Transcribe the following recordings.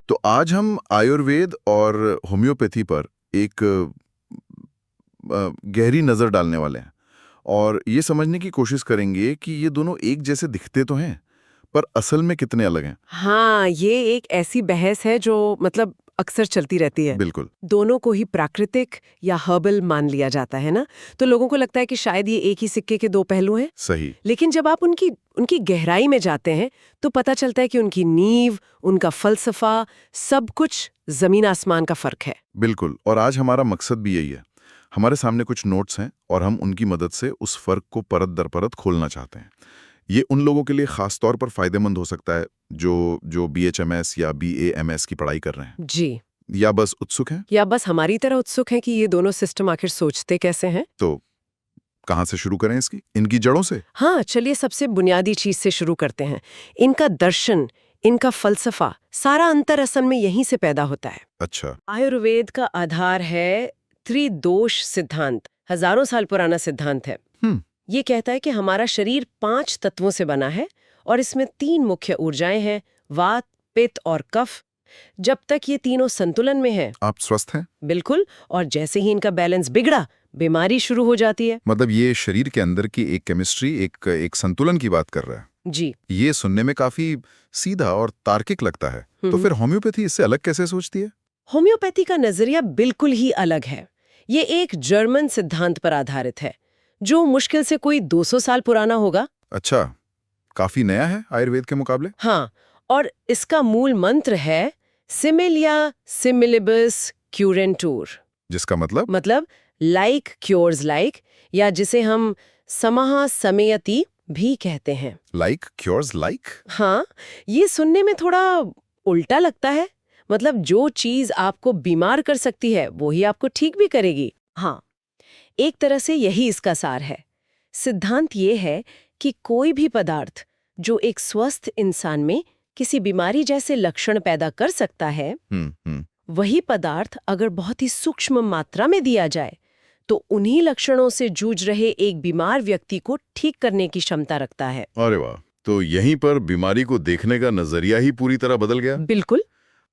तो आज हम आयुर्वेद और होम्योपैथी पर एक गहरी नज़र डालने वाले हैं और ये समझने की कोशिश करेंगे कि ये दोनों एक जैसे दिखते तो हैं, पर असल में कितने अलग हैं। हाँ, ये एक ऐसी बहस है जो मतलब अक्सर चलती रहती है। बिल्कुल। दोनों को ही प्राकृतिक या हर्बल मान लिया जाता है ना, तो लोगों को लगता है कि शायद ये एक ही सिक्के के दो पहलू हैं। सही। लेकिन जब आप उनकी उनकी गहराई में जाते हैं तो पता चलता है कि उनकी नींव, उनका फलसफा, सब कुछ जमीन आसमान का फर्क है। बिल्कुल, और आज हमारा मकसद भी यही है। हमारे सामने कुछ नोट्स हैं और हम उनकी मदद से उस फर्क को परत दर परत खोलना चाहते हैं। ये उन लोगों के लिए खास तौर पर फायदेमंद हो सकता है जो BHMS या BAMS की पढ़ाई कर रहे हैं, जी। या बस उत्सुक हैं। या बस हमारी तरह उत्सुक हैं कि ये दोनों सिस्टम आखिर सोचते कैसे हैं। तो कहाँ से शुरू करें इनकी जड़ों से? हाँ, चलिए सबसे बुनियादी चीज से शुरू करते हैं। इनका दर्शन, इनका फलसफा, सारा अंतर असल में यहीं से पैदा होता है। अच्छा। आयुर्वेद का आधार है त्रिदोष सिद्धांत। हजारों साल पुराना सिद्धांत है। ये कहता है कि हमारा शरीर 5 तत्वों से बना है और इसमें 3 मुख्य ऊर्जाएं हैं, वात, पित्त और कफ। जब तक ये तीनों संतुलन में है, आप स्वस्थ हैं? बिल्कुल, और जैसे ही इनका बैलेंस बिगड़ा, बीमारी शुरू हो जाती है। मतलब ये शरीर के अंदर की एक केमिस्ट्री, एक संतुलन की बात कर रहा है। जी। ये सुनने में काफी सीधा और तार्किक लगता है। तो फिर होम्योपैथी इससे अलग कैसे सोचती है? होम्योपैथी का नजरिया बिल्कुल ही अलग है। ये एक जर्मन सिद्धांत पर आधारित है जो मुश्किल से कोई 200 साल पुराना होगा। अच्छा, काफी नया है आयुर्वेद के मुकाबले। हाँ, और इसका मूल मंत्र है सिमिलिया सिमिलिबस क्यूरेंटूर, जिसका मतलब लाइक क्योर्स लाइक, या जिसे हम समाह समयति भी कहते हैं। Like cures like? हाँ, ये सुनने में थोड़ा उल्टा लगता है। मतलब जो चीज आपको बीमार कर सकती है वो ही आपको ठीक भी करेगी। हाँ, एक तरह से यही इसका सार है। सिद्धांत ये है कि कोई भी पदार्थ जो एक स्वस्थ इंसान में किसी बीमारी जैसे लक्षण पैदा कर सकता है, वही पदार्थ अगर बहुत ही सूक्ष्म मात्रा में दिया जाए तो उन्हीं लक्षणों से जूझ रहे एक बीमार व्यक्ति को ठीक करने की क्षमता रखता है। अरे वाह, तो यहीं पर बीमारी को देखने का नजरिया ही पूरी तरह बदल गया। बिल्कुल।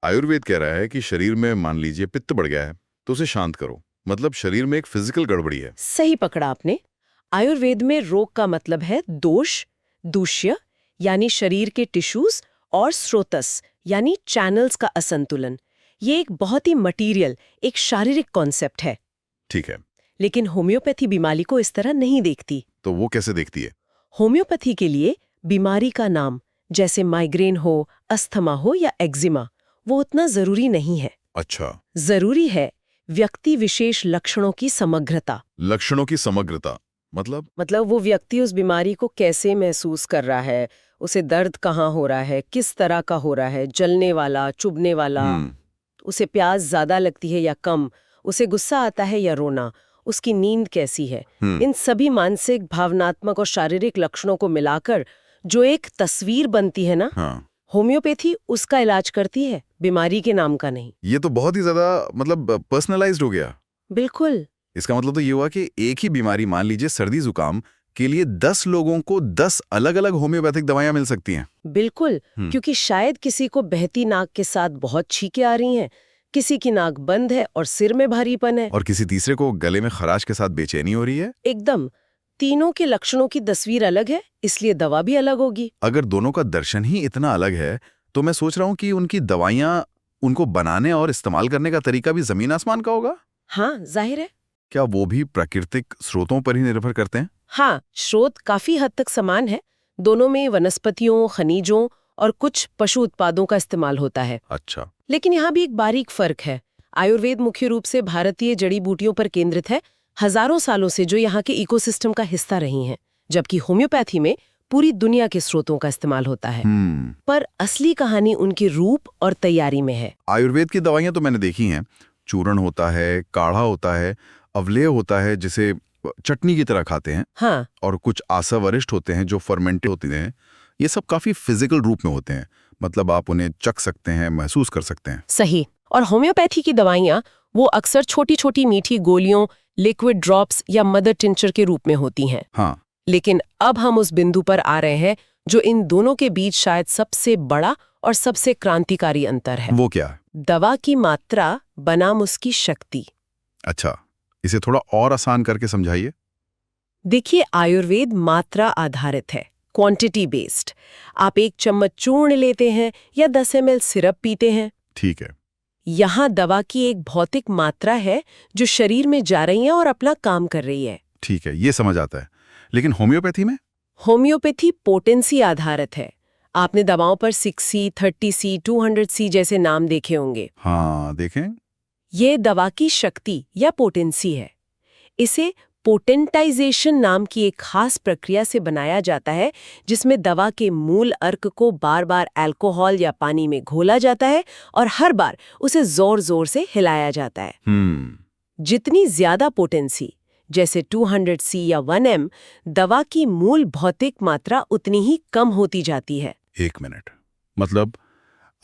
आयुर्वेद कह रहा है कि शरीर में मान लीजिए पित्त बढ़ गया है तो उसे शांत करो, मतलब शरीर में एक फिजिकल गड़बड़ी है। सही पकड़ा आपने। आयुर्वेद में रोग का मतलब है दोष, दूष्य यानी शरीर के टिश्यूज, और स्रोतस यानी चैनल्स का असंतुलन। ये एक बहुत ही मटीरियल, एक शारीरिक कॉन्सेप्ट है। ठीक है। लेकिन होम्योपैथी बीमारी को इस तरह नहीं देखती। तो वो कैसे देखती है? होम्योपैथी के लिए बीमारी का नाम, जैसे माइग्रेन हो, अस्थमा हो या एक्जिमा, वो उतना जरूरी नहीं है। अच्छा। जरूरी है व्यक्ति विशेष लक्षणों की समग्रता। लक्षणों की समग्रता मतलब वो व्यक्ति उस बीमारी को कैसे महसूस कर रहा है, उसे दर्द कहाँ हो रहा है, किस तरह का हो रहा है, जलने वाला, चुभने वाला, उसे प्यास ज्यादा लगती है या कम, उसे गुस्सा आता है या रोना, उसकी नींद कैसी है। इन सभी मानसिक, भावनात्मक और शारीरिक लक्षणों को मिलाकर जो एक तस्वीर बनती है ना, होम्योपैथी उसका इलाज करती है, बीमारी के नाम का नहीं। ये तो बहुत ही ज्यादा पर्सनलाइज्ड हो गया। बिल्कुल। इसका मतलब तो ये हुआ कि एक ही बीमारी, मान लीजिए सर्दी जुकाम के लिए 10 लोगों को 10 अलग अलग होम्योपैथिक दवाइयां मिल सकती हैं। बिल्कुल, क्योंकि शायद किसी को बहती नाक के साथ बहुत छींकें आ रही हैं, किसी की नाक बंद है और सिर में भारीपन है, और किसी तीसरे को गले में खराश के साथ बेचैनी हो रही है। एकदम तीनों के लक्षणों की तस्वीर अलग है, इसलिए दवा भी अलग होगी। अगर दोनों का दर्शन ही इतना अलग है तो मैं सोच रहा हूँ कि उनकी दवाइयां, उनको बनाने और इस्तेमाल करने का तरीका भी जमीन आसमान का होगा। हाँ, जाहिर है। क्या वो भी प्राकृतिक स्रोतों पर ही निर्भर करते हैं? हाँ, स्रोत काफी हद तक समान है। दोनों में वनस्पतियों, खनिजों और कुछ पशु उत्पादों का इस्तेमाल होता है। अच्छा। लेकिन यहाँ भी एक बारीक फर्क है। आयुर्वेद मुख्य रूप से भारतीय जड़ी बूटियों पर केंद्रित है, हजारों सालों से जो यहाँ के इकोसिस्टम का हिस्सा रही हैं, जबकि होम्योपैथी में पूरी दुनिया के स्रोतों का इस्तेमाल होता है। पर असली कहानी उनकी रूप और तैयारी में है। आयुर्वेद की दवाइयां तो मैंने देखी हैं, चूर्ण होता है, काढ़ा होता है, अवलेह होता है जिसे चटनी की तरह खाते हैं। हाँ। और कुछ आसावरिष्ठ होते हैं जो फर्मेंटेड होते हैं। ये सब काफी फिजिकल रूप में होते हैं, मतलब आप उन्हें चख सकते हैं, महसूस कर सकते हैं। सही। और होम्योपैथी की दवाइयाँ वो अक्सर छोटी छोटी मीठी गोलियों, लिक्विड ड्रॉप्स या मदर टिंचर के रूप में होती हैं। हाँ। लेकिन अब हम उस बिंदु पर आ रहे हैं जो इन दोनों के बीच शायद सबसे बड़ा और सबसे क्रांतिकारी अंतर है वो क्या है? दवा की मात्रा बनाम उसकी शक्ति। अच्छा, इसे थोड़ा और आसान करके समझाइए। देखिए, आयुर्वेद मात्रा आधारित है, क्वांटिटी बेस्ड। आप 1 चम्मच चूर्ण लेते हैं या 10 ml सिरप पीते हैं। ठीक है। यहाँ दवा की एक भौतिक मात्रा है जो शरीर में जा रही है और अपना काम कर रही है। ठीक है, ये समझ आता है। लेकिन होम्योपैथी में? होम्योपैथी पोटेंसी आधारित है। आपने दवाओं पर 6C, 30C, 200C जैसे नाम देखे होंगे। हाँ, देखें। ये दवा की शक्ति या पोटेंसी है। इसे पोटेंटाइजेशन नाम की एक खास प्रक्रिया से बनाया जाता है, जिसमें दवा के मूल अर्क को बार बार अल्कोहल या पानी में घोला जाता है और हर बार उसे जोर जोर से हिलाया जाता है। जितनी ज्यादा पोटेंसी, जैसे 200C या 1M, दवा की मूल भौतिक मात्रा उतनी ही कम होती जाती है। 1 मिनट, मतलब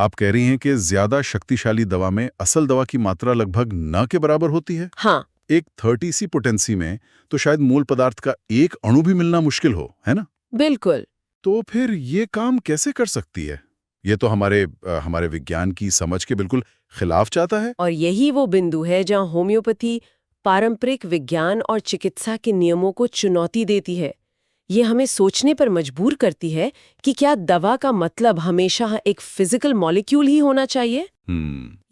आप कह रही हैं कि ज्यादा शक्तिशाली दवा में असल दवा की मात्रा लगभग न के बराबर होती है? हाँ, एक 30C पोटेंसी में तो शायद मूल पदार्थ का एक अणु भी मिलना मुश्किल हो, है ना? बिल्कुल। तो फिर ये काम कैसे कर सकती है? ये तो हमारे विज्ञान की समझ के बिल्कुल खिलाफ जाता है। और यही वो बिंदु है जहां होम्योपैथी पारंपरिक विज्ञान और चिकित्सा के नियमों को चुनौती देती है। ये हमें सोचने पर मजबूर करती है कि क्या दवा का मतलब हमेशा एक फिजिकल मॉलिक्यूल ही होना चाहिए,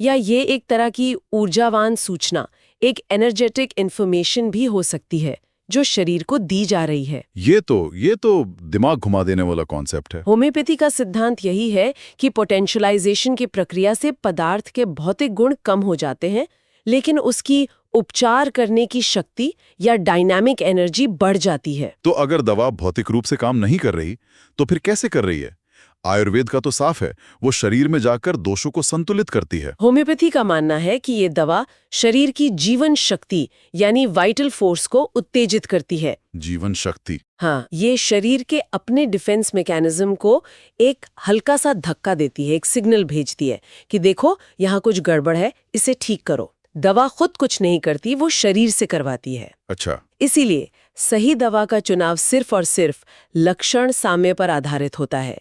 या ये एक तरह की ऊर्जावान सूचना, एक एनर्जेटिक इंफॉर्मेशन भी हो सकती है जो शरीर को दी जा रही है। ये तो दिमाग घुमा देने वाला कॉन्सेप्ट है। होम्योपैथी का सिद्धांत यही है कि पोटेंशियलाइजेशन की प्रक्रिया से पदार्थ के भौतिक गुण कम हो जाते हैं, लेकिन उसकी उपचार करने की शक्ति या डायनामिक एनर्जी बढ़ जाती है। तो अगर दवा भौतिक रूप से काम नहीं कर रही, तो फिर कैसे कर रही है? आयुर्वेद का तो साफ है, वो शरीर में जाकर दोषों को संतुलित करती है। होम्योपैथी का मानना है कि ये दवा शरीर की जीवन शक्ति यानी वाइटल फोर्स को उत्तेजित करती है। जीवन शक्ति? हाँ, ये शरीर के अपने डिफेंस मैकेनिज्म को एक हल्का सा धक्का देती है, एक सिग्नल भेजती है कि देखो यहाँ कुछ गड़बड़ है, इसे ठीक करो। दवा खुद कुछ नहीं करती, वो शरीर से करवाती है। अच्छा। इसीलिए सही दवा का चुनाव सिर्फ और सिर्फ लक्षण साम्य पर आधारित होता है।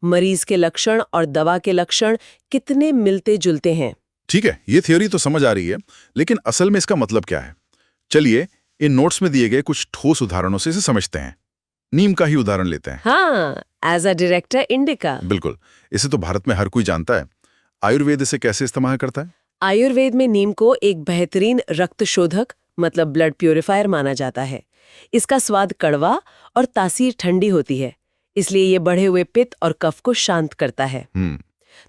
मरीज के लक्षण और दवा के लक्षण कितने मिलते जुलते हैं। ठीक है, ये थ्योरी तो समझ आ रही है, लेकिन असल में इसका मतलब क्या है? चलिए इन नोट्स में दिए गए कुछ ठोस उदाहरणों से इसे समझते हैं। नीम का ही उदाहरण लेते हैं। हाँ, एज अ डायरेक्टर इंडिका। बिल्कुल, इसे तो भारत में हर कोई जानता है। आयुर्वेद इसे कैसे इस्तेमाल करता है? आयुर्वेद में नीम को एक बेहतरीन रक्त शोधक मतलब ब्लड प्यूरिफायर माना जाता है। इसका स्वाद कड़वा और तासीर ठंडी होती है, इसलिए ये बढ़े हुए पित्त और कफ को शांत करता है।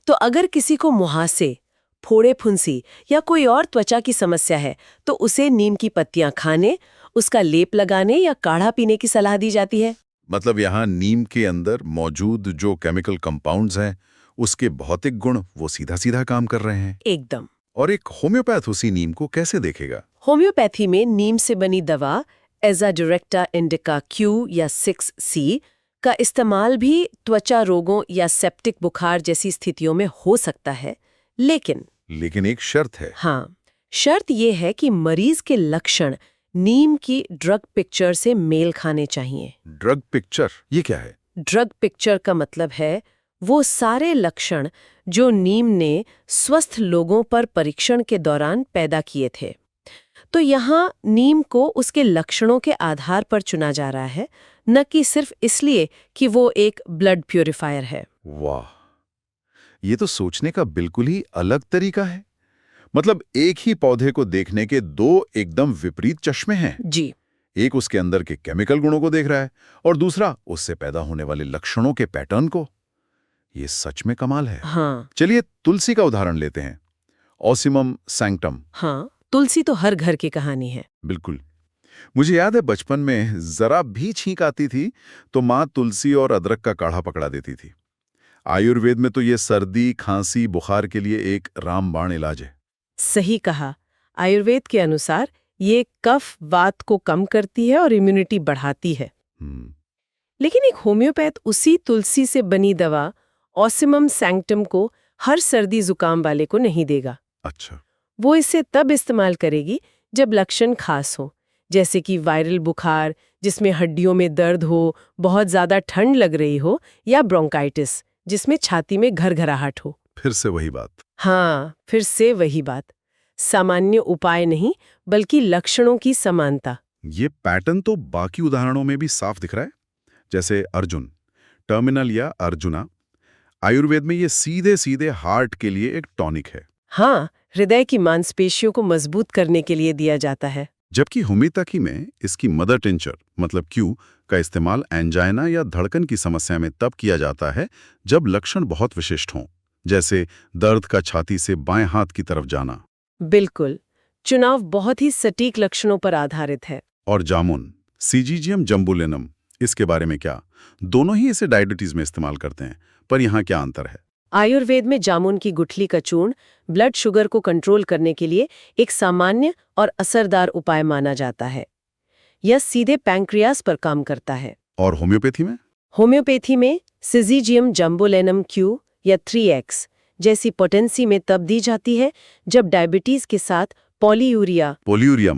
तो अगर किसी को मुहासे, फोड़े फुंसी या कोई और त्वचा की समस्या है, तो उसे नीम की पत्तियां खाने, उसका लेप लगाने या काढ़ा पीने की सलाह दी जाती है। मतलब यहाँ नीम के अंदर मौजूद जो केमिकल कंपाउंड्स हैं, उसके भौतिक गुण वो सीधा सीधा काम कर रहे हैं। एकदम। और एक होम्योपैथ उसी नीम को कैसे देखेगा? होम्योपैथी में नीम से बनी दवा एजा डायरेक्टा इंडिका Q या 6C का इस्तेमाल भी त्वचा रोगों या सेप्टिक बुखार जैसी स्थितियों में हो सकता है, लेकिन एक शर्त है। हाँ, शर्त ये है कि मरीज के लक्षण नीम की ड्रग पिक्चर से मेल खाने चाहिए। ड्रग पिक्चर, ये क्या है? ड्रग पिक्चर का मतलब है वो सारे लक्षण जो नीम ने स्वस्थ लोगों पर परीक्षण के दौरान पैदा किए थे। तो यहाँ नीम को उसके लक्षणों के आधार पर चुना जा रहा है, न कि सिर्फ इसलिए कि वो एक ब्लड प्यूरिफायर है। वाह, ये तो सोचने का बिल्कुल ही अलग तरीका है। मतलब एक ही पौधे को देखने के दो एकदम विपरीत चश्मे हैं। जी। एक उसके अंदर के केमिकल गुणों को देख रहा है और दूसरा उससे पैदा होने वाले लक्षणों के पैटर्न को। ये सच में कमाल है। हाँ। चलिए तुलसी का उदाहरण लेते हैं। Ocimum sanctum. हाँ, तुलसी तो हर घर की कहानी है। बिल्कुल। मुझे याद है बचपन में जरा भी छींक आती थी तो माँ तुलसी और अदरक का काढ़ा पकड़ा देती थी। आयुर्वेद में तो ये सर्दी, खांसी, बुखार के लिए एक रामबाण इलाज है। सही कहा। आयुर्वेद के अनुसार ये कफ वात को कम करती है और इम्यूनिटी बढ़ाती है। लेकिन एक होम्योपैथ उसी तुलसी से बनी दवा ऑसिमम सैंक्टम को हर सर्दी जुकाम वाले को नहीं देगा। अच्छा। वो इसे तब इस्तेमाल करेगी जब लक्षण खास हो, जैसे कि वायरल बुखार जिसमें हड्डियों में दर्द हो, बहुत ज्यादा ठंड लग रही हो, या ब्रोंकाइटिस जिसमें छाती में घरघराहट हो। फिर से वही बात। हाँ, फिर से वही बात। सामान्य उपाय नहीं, बल्कि लक्षणों की समानता। ये पैटर्न तो बाकी उदाहरणों में भी साफ दिख रहा है। जैसे अर्जुन, टर्मिनल या अर्जुना। आयुर्वेद में ये सीधे सीधे हार्ट के लिए एक टॉनिक है, हाँ, हृदय की मांसपेशियों को मजबूत करने के लिए दिया जाता है। जबकि होम्योपैथी में इसकी मदर टिंचर मतलब क्यू का इस्तेमाल एंजाइना या धड़कन की समस्या में तब किया जाता है जब लक्षण बहुत विशिष्ट हों, जैसे दर्द का छाती से बाएं हाथ की तरफ जाना। बिल्कुल, चुनाव बहुत ही सटीक लक्षणों पर आधारित है। और जामुन, सीजीजियम जम्बुलिनम, इसके बारे में क्या? दोनों ही इसे डायबिटीज में इस्तेमाल करते हैं, पर यहाँ क्या अंतर है? आयुर्वेद में जामुन की गुठली का चूर्ण ब्लड शुगर को कंट्रोल करने के लिए एक सामान्य और असरदार उपाय माना जाता है। यह सीधे पैंक्रियास पर काम करता है। और होम्योपैथी में? होम्योपैथी में सिजीजियम जम्बोलेनम क्यू या 3x जैसी पोटेंसी में तब दी जाती है जब डायबिटीज के साथ पॉलीयूरिया पोलियूरिया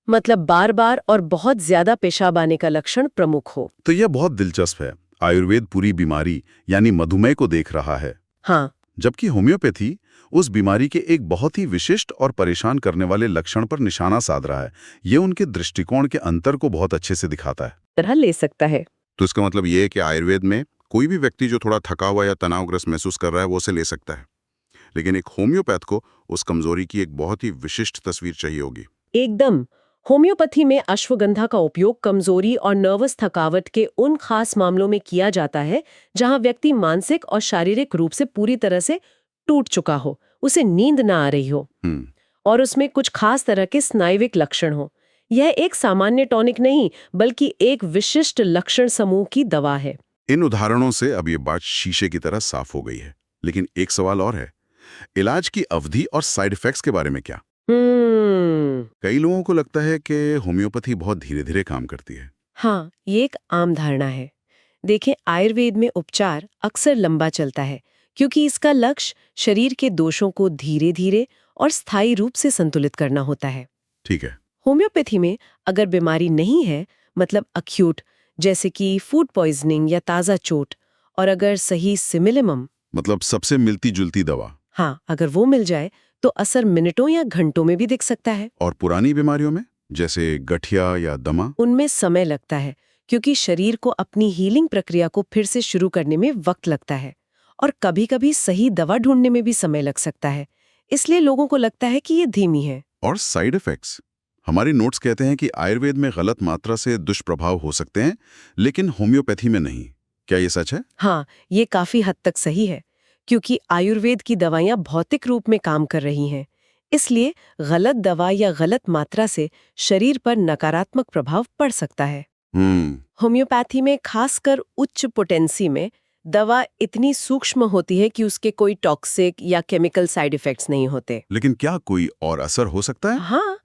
मतलब बार बार और बहुत ज्यादा पेशाब आने का लक्षण प्रमुख हो। तो यह बहुत दिलचस्प है। आयुर्वेद पूरी बीमारी यानी मधुमेह को देख रहा है, हाँ, जबकि होम्योपैथी उस बीमारी के एक बहुत ही विशिष्ट और परेशान करने वाले लक्षण पर निशाना साध रहा है। ये उनके दृष्टिकोण के अंतर को बहुत अच्छे से दिखाता है। तरह ले सकता है। तो इसका मतलब ये है कि आयुर्वेद में कोई भी व्यक्ति जो थोड़ा थका हुआ या तनावग्रस्त महसूस कर रहा है वो उसे ले सकता है, लेकिन एक होम्योपैथ को उस कमजोरी की एक बहुत ही विशिष्ट तस्वीर चाहिए होगी। एकदम। होम्योपैथी में अश्वगंधा का उपयोग कमजोरी और नर्वस थकावट के उन खास मामलों में किया जाता है जहां व्यक्ति मानसिक और शारीरिक रूप से पूरी तरह से टूट चुका हो, उसे नींद ना आ रही हो और उसमें कुछ खास तरह के स्नायुविक लक्षण हो। यह एक सामान्य टॉनिक नहीं, बल्कि एक विशिष्ट लक्षण समूह की दवा है। इन उदाहरणों से अब ये बात शीशे की तरह साफ हो गई है, लेकिन एक सवाल और है। इलाज की अवधि और साइड इफेक्ट्स के बारे में क्या? कई लोगों को लगता है कि होम्योपैथी बहुत धीरे धीरे काम करती है। हाँ, ये एक आम धारणा है। देखें, आयुर्वेद में उपचार अक्सर लंबा चलता है क्योंकि इसका लक्ष्य शरीर के दोषों को धीरे धीरे और स्थायी रूप से संतुलित करना होता है। ठीक है। होम्योपैथी में अगर बीमारी नहीं है, मतलब अक्यूट, जैसे कि फूड पॉइजनिंग या ताज़ा चोट, और अगर सही सिमिलिमम मतलब सबसे मिलती जुलती दवा। हाँ, अगर वो मिल जाए तो असर मिनटों या घंटों में भी दिख सकता है। और पुरानी बीमारियों में जैसे गठिया या दमा? उनमें समय लगता है क्योंकि शरीर को अपनी हीलिंग प्रक्रिया को फिर से शुरू करने में वक्त लगता है और कभी-कभी सही दवा ढूंढने में भी समय लग सकता है। इसलिए लोगों को लगता है कि ये धीमी है। और साइड इफेक्ट्स? हमारे नोट्स कहते हैं कि आयुर्वेद में गलत मात्रा से दुष्प्रभाव हो सकते हैं, लेकिन होम्योपैथी में नहीं। क्या ये सच है? हाँ, ये काफी हद तक सही है क्योंकि आयुर्वेद की दवाइयाँ भौतिक रूप में काम कर रही हैं। इसलिए गलत दवा या गलत मात्रा से शरीर पर नकारात्मक प्रभाव पड़ सकता है। होम्योपैथी में खासकर उच्च पोटेंसी में दवा इतनी सूक्ष्म होती है कि उसके कोई टॉक्सिक या केमिकल साइड इफेक्ट्स नहीं होते। लेकिन क्या कोई और असर हो सकता है? हाँ,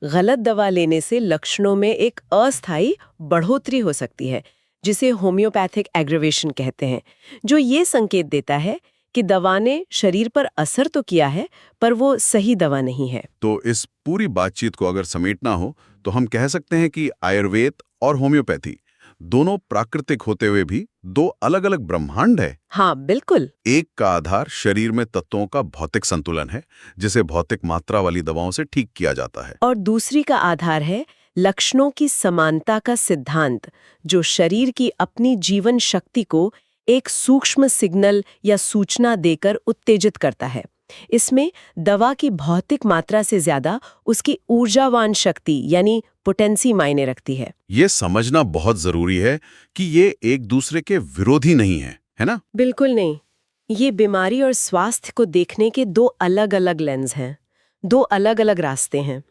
गलत दवा लेने से लक्षणों में एक अस्थायी बढ़ोतरी हो सकती है, जिसे होम्योपैथिक एग्रेवेशन कहते हैं, जो ये संकेत देता है कि दवा ने शरीर पर असर तो किया है, पर वो सही दवा नहीं है। तो इस पूरी बातचीत को अगर समेटना हो तो हम कह सकते हैं कि आयुर्वेद और होम्योपैथी दोनों प्राकृतिक होते हुए भी दो अलग-अलग ब्रह्मांड है। हाँ, बिल्कुल। एक का आधार शरीर में तत्वों का भौतिक संतुलन है, जिसे भौतिक मात्रा वाली दवाओं से ठीक किया जाता है। और दूसरी का आधार है लक्षणों की समानता का सिद्धांत, जो शरीर की अपनी जीवन शक्ति को एक सूक्ष्म सिग्नल या सूचना देकर उत्तेजित करता है। इसमें दवा की भौतिक मात्रा से ज्यादा उसकी ऊर्जावान शक्ति यानी पोटेंसी मायने रखती है। ये समझना बहुत जरूरी है कि ये एक दूसरे के विरोधी नहीं है ना? बिल्कुल नहीं। ये बीमारी और स्वास्थ्य को देखने के दो अलग-अलग लेंस हैं, दो अलग-अलग रास्ते हैं।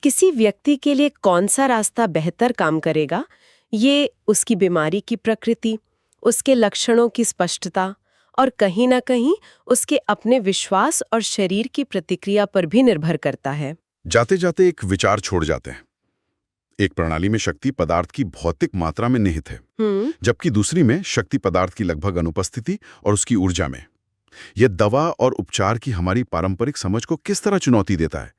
किसी व्यक्ति के लिए कौन सा रास्ता बेहतर काम करेगा, ये उसकी बीमारी की प्रकृति, उसके लक्षणों की स्पष्टता और कहीं ना कहीं उसके अपने विश्वास और शरीर की प्रतिक्रिया पर भी निर्भर करता है। जाते जाते एक विचार छोड़ जाते हैं। एक प्रणाली में शक्ति पदार्थ की भौतिक मात्रा में निहित है, जबकि दूसरी में शक्ति पदार्थ की लगभग अनुपस्थिति और उसकी ऊर्जा में। यह दवा और उपचार की हमारी पारंपरिक समझ को किस तरह चुनौती देता है?